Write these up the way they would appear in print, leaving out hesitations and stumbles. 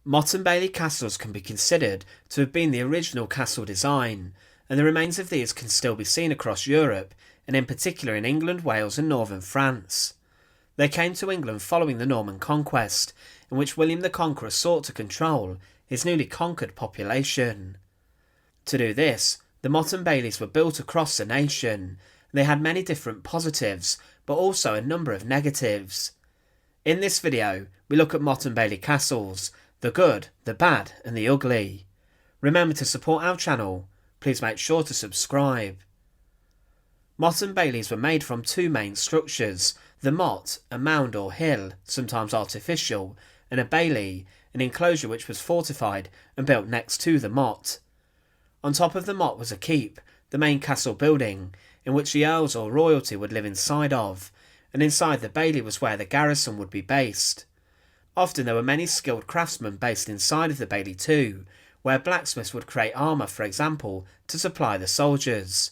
Motte and Bailey Castles can be considered to have been the original castle design, and the remains of these can still be seen across Europe, and in particular in England, Wales and northern France. They came to England following the Norman Conquest, in which William the Conqueror sought to control his newly conquered population. To do this, the Motte and Baileys were built across the nation. They had many different positives, but also a number of negatives. In this video, we look at Motte and Bailey Castles, the good, the bad and the ugly. Remember to support our channel, please make sure to subscribe. Motte and Baileys were made from two main structures, the motte, a mound or hill, sometimes artificial, and a bailey, an enclosure which was fortified and built next to the motte. On top of the motte was a keep, the main castle building, in which the earls or royalty would live inside of, and inside the bailey was where the garrison would be based. Often there were many skilled craftsmen based inside of the bailey too, where blacksmiths would create armour, for example, to supply the soldiers.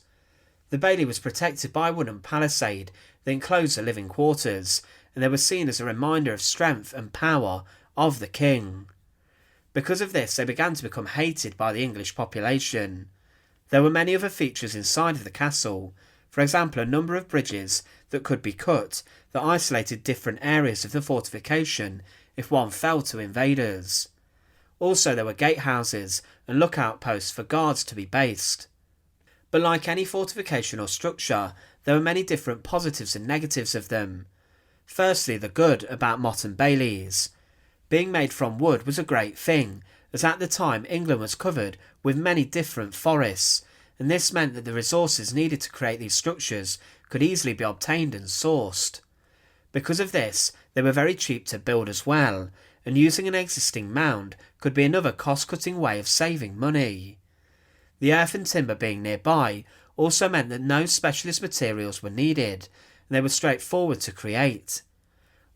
The bailey was protected by a wooden palisade that enclosed the living quarters, and they were seen as a reminder of strength and power of the king. Because of this, they began to become hated by the English population. There were many other features inside of the castle, for example a number of bridges that could be cut that isolated different areas of the fortification if one fell to invaders. Also there were gatehouses and lookout posts for guards to be based. But like any fortification or structure, there were many different positives and negatives of them. Firstly, the good about Motte and Baileys. Being made from wood was a great thing, as at the time England was covered with many different forests, and this meant that the resources needed to create these structures could easily be obtained and sourced. Because of this, they were very cheap to build as well, and using an existing mound could be another cost-cutting way of saving money. The earth and timber being nearby also meant that no specialist materials were needed, and they were straightforward to create.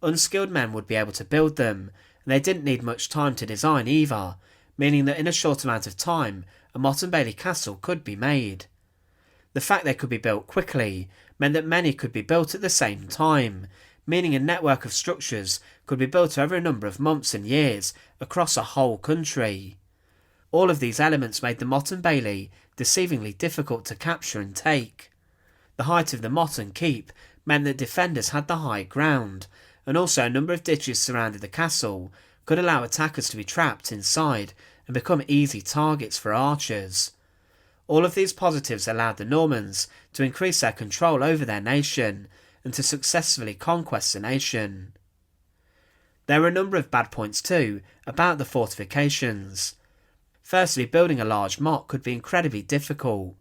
Unskilled men would be able to build them, and they didn't need much time to design either, meaning that in a short amount of time a Motte and Bailey castle could be made. The fact they could be built quickly meant that many could be built at the same time, meaning a network of structures could be built over a number of months and years across a whole country. All of these elements made the Motte and Bailey deceivingly difficult to capture and take. The height of the motte and keep meant that defenders had the high ground, and also a number of ditches surrounded the castle could allow attackers to be trapped inside and become easy targets for archers. All of these positives allowed the Normans to increase their control over their nation and to successfully conquest the nation. There were a number of bad points too about the fortifications. Firstly, building a large motte could be incredibly difficult.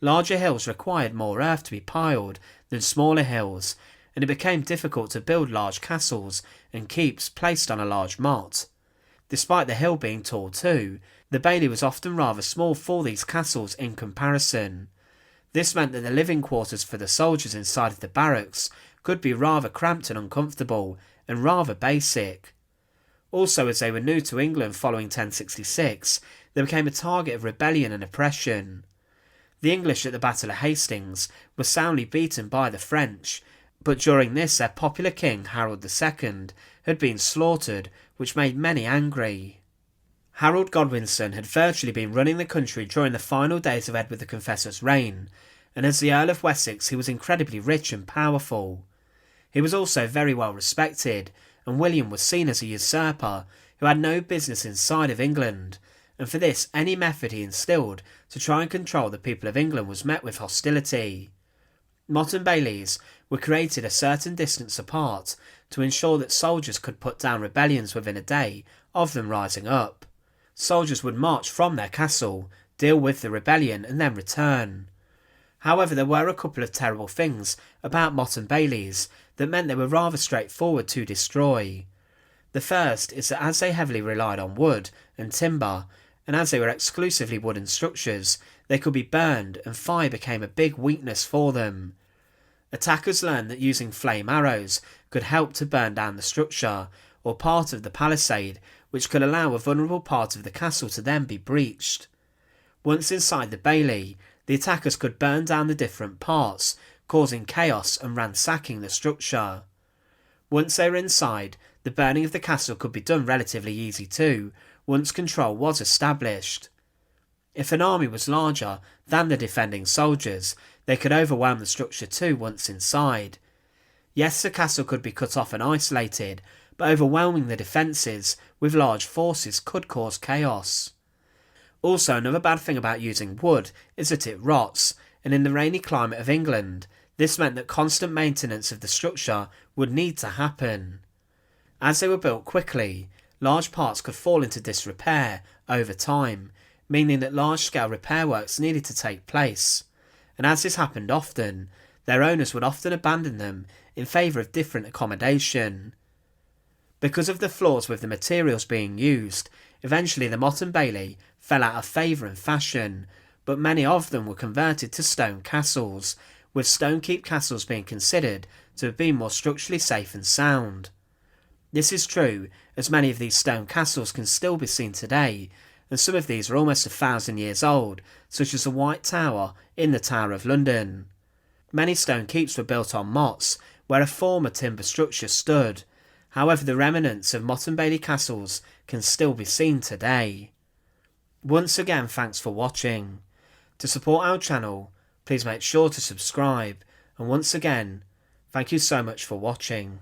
Larger hills required more earth to be piled than smaller hills, and it became difficult to build large castles and keeps placed on a large motte. Despite the hill being tall too, the bailey was often rather small for these castles in comparison. This meant that the living quarters for the soldiers inside of the barracks could be rather cramped and uncomfortable, and rather basic. Also, as they were new to England following 1066, they became a target of rebellion and oppression. The English at the Battle of Hastings were soundly beaten by the French, but during this their popular king Harold II had been slaughtered, which made many angry. Harold Godwinson had virtually been running the country during the final days of Edward the Confessor's reign, and as the Earl of Wessex he was incredibly rich and powerful. He was also very well respected, and William was seen as a usurper who had no business inside of England, and for this any method he instilled to try and control the people of England was met with hostility. Motte and Baileys were created a certain distance apart to ensure that soldiers could put down rebellions within a day of them rising up. Soldiers would march from their castle, deal with the rebellion and then return. However, there were a couple of terrible things about Motte and Baileys that meant they were rather straightforward to destroy. The first is that as they heavily relied on wood and timber, and as they were exclusively wooden structures, they could be burned and fire became a big weakness for them. Attackers learned that using flame arrows could help to burn down the structure, or part of the palisade, which could allow a vulnerable part of the castle to then be breached. Once inside the bailey, the attackers could burn down the different parts, causing chaos and ransacking the structure. Once they were inside, the burning of the castle could be done relatively easy too, once control was established. If an army was larger than the defending soldiers, they could overwhelm the structure too once inside. Yes, the castle could be cut off and isolated, but overwhelming the defences with large forces could cause chaos. Also, another bad thing about using wood is that it rots, and in the rainy climate of England, this meant that constant maintenance of the structure would need to happen. As they were built quickly, large parts could fall into disrepair over time, meaning that large-scale repair works needed to take place, and as this happened often, their owners would often abandon them in favour of different accommodation. Because of the flaws with the materials being used, eventually the Motte and Bailey fell out of favour and fashion, but many of them were converted to stone castles, with stone keep castles being considered to have been more structurally safe and sound. This is true, as many of these stone castles can still be seen today, and some of these are almost 1,000 years old, such as the White Tower in the Tower of London. Many stone keeps were built on mottes, where a former timber structure stood. However, the remnants of Motte and Bailey Castles can still be seen today. Once again, thanks for watching. To support our channel, please make sure to subscribe, and once again, thank you so much for watching.